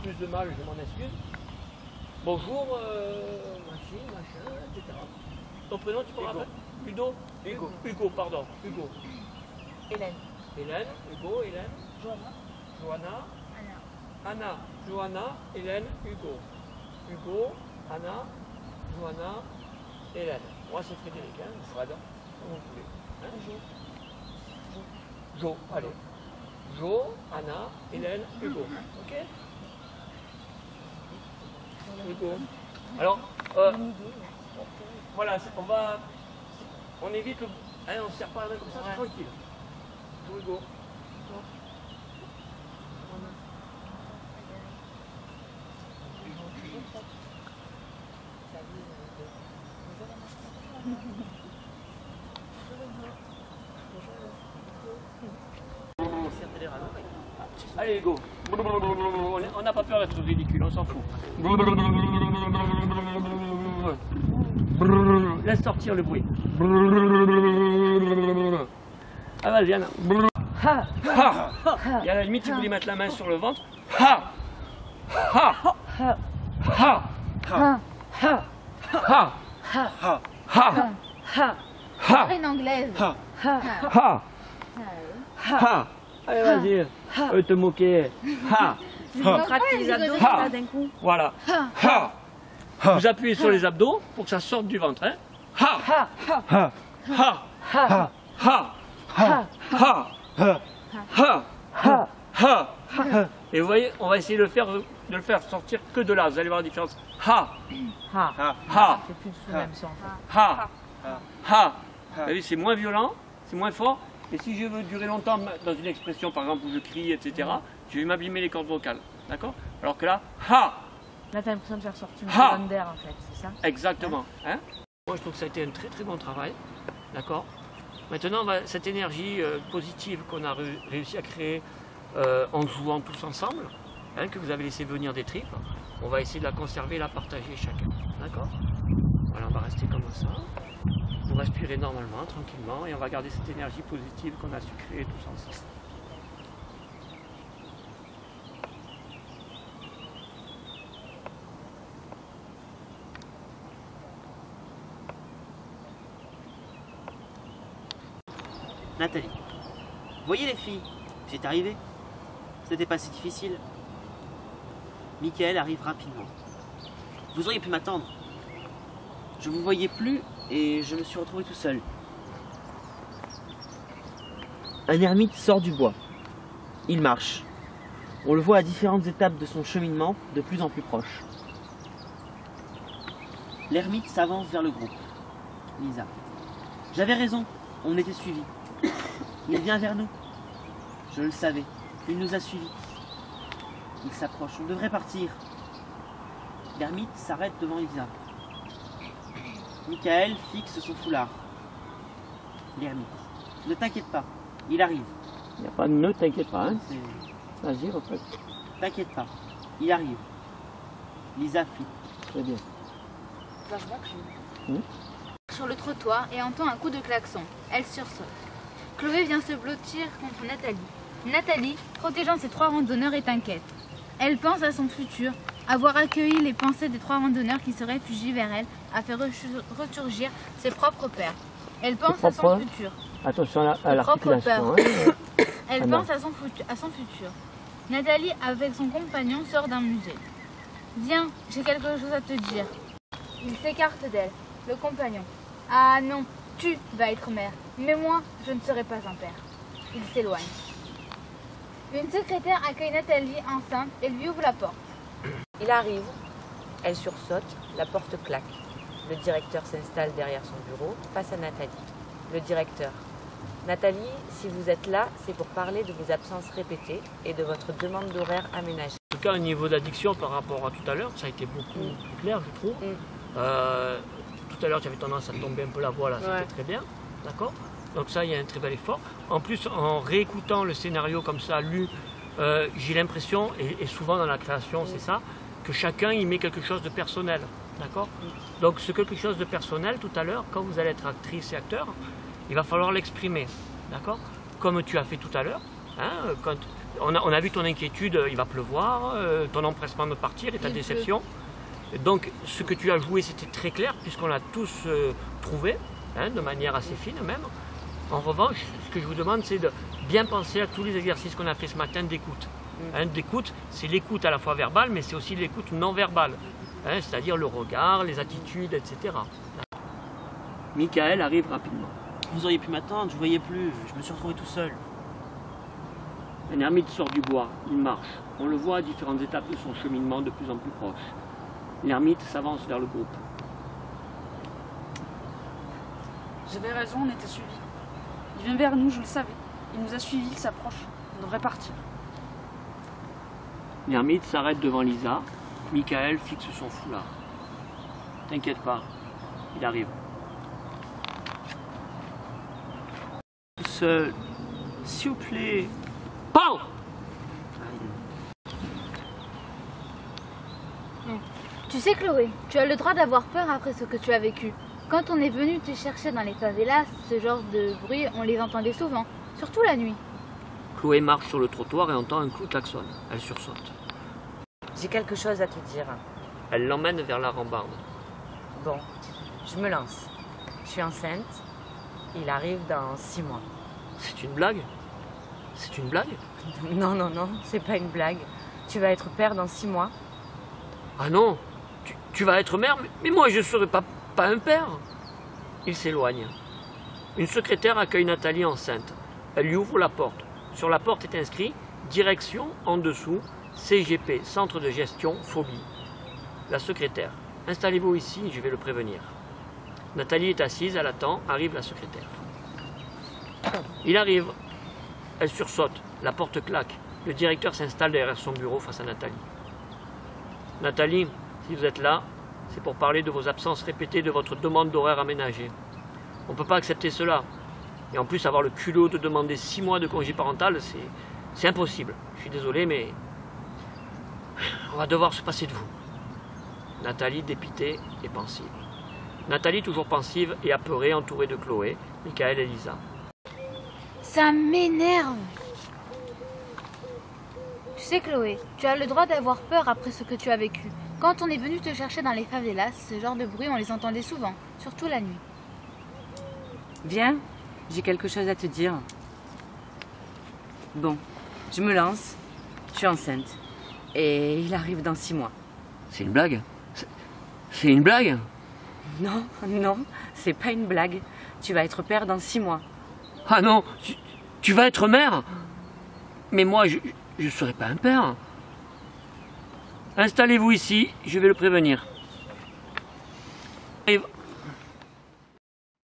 plus de mal, je m'en excuse. Bonjour, machine, machin, etc. Ton prénom, tu peux rappeler? Ludo? Hugo. Hugo, pardon. Hugo. Hélène. Hélène, Hugo, Hélène. Johanna. Johanna. Anna. Anna. Johanna, Hélène, Hugo. Hugo, Anna, Johanna, Hélène. Moi, c'est Frédéric, hein, Fred, comme vous voulez. Hein? Jo, allez. Jo, Anna, Hélène, Hugo. Ok? Hugo. Alors, voilà, on évite le. Hein, on ne se sert pas la main comme ça, c'est tranquille. Hugo. Allez, go. On n'a pas peur d'être ridicule, on s'en fout. Laisse sortir le bruit. Ah vas-y, Anna. Ha, ha. Et à la limite, si vous voulez mettre la main sur le ventre, ha, ha, ha, ha, ha, ha, ha, ha, ha, ha. Une anglaise. Ha, ha, ha. Allez, vas-y, te moquer. Ha, Tu contractes les abdos ha. d'un coup. Voilà. Ha. Vous appuyez sur les abdos pour que ça sorte du ventre. Hein. Ha, ha, ha, ha, ha, ha, ha, ha, ha, ha, ha. Et vous voyez, on va essayer de le faire sortir que de là. Vous allez voir la différence. Ha, Ha. ha, C'est plus sous le même son. ha, ha. Vous voyez, c'est moins violent, c'est moins fort. Et si je veux durer longtemps dans une expression, par exemple, où je crie, etc., je vais m'abîmer les cordes vocales. D'accord? Alors que là, ha! Là, tu as l'impression de faire sortir une Ha. colonne d'air, en fait, c'est ça? Exactement. Hein? Moi, je trouve que ça a été un très très bon travail. D'accord? Maintenant, cette énergie positive qu'on a réussi à créer en jouant tous ensemble, hein, que vous avez laissé venir des tripes, on va essayer de la conserver et la partager chacun. D'accord? Voilà, on va rester comme ça. On va respirer normalement, tranquillement, et on va garder cette énergie positive qu'on a su créer tous ensemble. Nathalie. Voyez les filles, c'est arrivé. C'était pas si difficile. Michael arrive rapidement. Vous auriez pu m'attendre. Je vous voyais plus et je me suis retrouvé tout seul. Un ermite sort du bois. Il marche. On le voit à différentes étapes de son cheminement, de plus en plus proche. L'ermite s'avance vers le groupe. Lisa. J'avais raison, on était suivis. Il vient vers nous. Je le savais. Il nous a suivis. Il s'approche. On devrait partir. L'ermite s'arrête devant Lisa. Michael fixe son foulard. L'ermite. Ne t'inquiète pas. Il arrive. Il n'y a pas de ne t'inquiète pas. Hein. C'est- Vas-y, refais. T'inquiète pas. Il arrive. Lisa flippe. Très bien. Sur le trottoir et entend un coup de klaxon. Elle sursaute. Chloé vient se blottir contre Nathalie. Nathalie, protégeant ses trois randonneurs, est inquiète. Elle pense à son futur, avoir accueilli les pensées des trois randonneurs qui se réfugient vers elle, a fait ressurgir ses propres pères. Elle pense à son futur. Attention à l'articulation. Hein. Elle Ah non. pense à son futur. Nathalie, avec son compagnon, sort d'un musée. Viens, j'ai quelque chose à te dire. Il s'écarte d'elle. Le compagnon. Ah non, tu vas être mère, mais moi, je ne serai pas un père. Il s'éloigne. Une secrétaire accueille Nathalie enceinte et lui ouvre la porte. Il arrive, elle sursaute, la porte claque. Le directeur s'installe derrière son bureau, face à Nathalie. Le directeur. Nathalie, si vous êtes là, c'est pour parler de vos absences répétées et de votre demande d'horaire aménagée. En tout cas, au niveau d'addiction par rapport à tout à l'heure, ça a été beaucoup plus clair, je trouve. Tout à l'heure, j'avais tendance à tomber un peu la voix, là, c'était très bien. D'accord? Donc ça, il y a un très bel effort. En plus, en réécoutant le scénario comme ça, lu, j'ai l'impression, et souvent dans la création, c'est ça, que chacun y met quelque chose de personnel. D'accord? Donc ce quelque chose de personnel, tout à l'heure, quand vous allez être actrice et acteur, il va falloir l'exprimer. D'accord? Comme tu as fait tout à l'heure, hein, quand On a vu ton inquiétude, il va pleuvoir, ton empressement de partir et ta déception. Donc ce que tu as joué, c'était très clair, puisqu'on l'a tous trouvé, hein, de manière assez fine même. En revanche, ce que je vous demande, c'est de bien penser à tous les exercices qu'on a fait ce matin d'écoute. Hein, d'écoute, c'est l'écoute à la fois verbale, mais c'est aussi l'écoute non verbale. Hein, c'est-à-dire le regard, les attitudes, etc. Michael arrive rapidement. Vous auriez pu m'attendre, je ne voyais plus, je me suis retrouvé tout seul. Un ermite sort du bois, il marche. On le voit à différentes étapes de son cheminement de plus en plus proche. L'ermite s'avance vers le groupe. J'avais raison, on était suivis. Il vient vers nous, je le savais. Il nous a suivis, il s'approche. On devrait partir. L'ermite s'arrête devant Lisa. Michael fixe son foulard. T'inquiète pas, il arrive. Seul, s'il vous plaît. Pau! Tu sais Chloé, tu as le droit d'avoir peur après ce que tu as vécu. Quand on est venu te chercher dans les favelas, ce genre de bruit, on les entendait souvent, surtout la nuit. Chloé marche sur le trottoir et entend un coup de klaxon. Elle sursaute. J'ai quelque chose à te dire. Elle l'emmène vers la rambarde. Bon, je me lance. Je suis enceinte. Il arrive dans 6 mois. C'est une blague? C'est une blague? Non, non, non, c'est pas une blague. Tu vas être père dans 6 mois. Ah non, tu vas être mère, mais moi je ne serai pas un père. Il s'éloigne. Une secrétaire accueille Nathalie enceinte. Elle lui ouvre la porte. Sur la porte est inscrit « Direction en dessous, CGP, Centre de gestion, phobie ». La secrétaire. « Installez-vous ici, je vais le prévenir ». Nathalie est assise, elle attend, arrive la secrétaire. Il arrive. Elle sursaute, la porte claque. Le directeur s'installe derrière son bureau face à Nathalie. Nathalie, si vous êtes là, c'est pour parler de vos absences répétées de votre demande d'horaire aménagée. On ne peut pas accepter cela. Et en plus, avoir le culot de demander 6 mois de congé parental, c'est impossible. Je suis désolé, mais on va devoir se passer de vous. Nathalie, dépitée et pensive. Nathalie, toujours pensive et apeurée, entourée de Chloé, Michael et Lisa. Ça m'énerve. Tu sais Chloé, tu as le droit d'avoir peur après ce que tu as vécu. Quand on est venu te chercher dans les favelas, ce genre de bruit, on les entendait souvent, surtout la nuit. Viens, j'ai quelque chose à te dire. Bon, je me lance, je suis enceinte. Et il arrive dans 6 mois. C'est une blague? C'est une blague? Non, non, c'est pas une blague. Tu vas être père dans 6 mois. Ah non, tu vas être mère? Mais moi, je ne serai pas un père. Installez-vous ici, je vais le prévenir.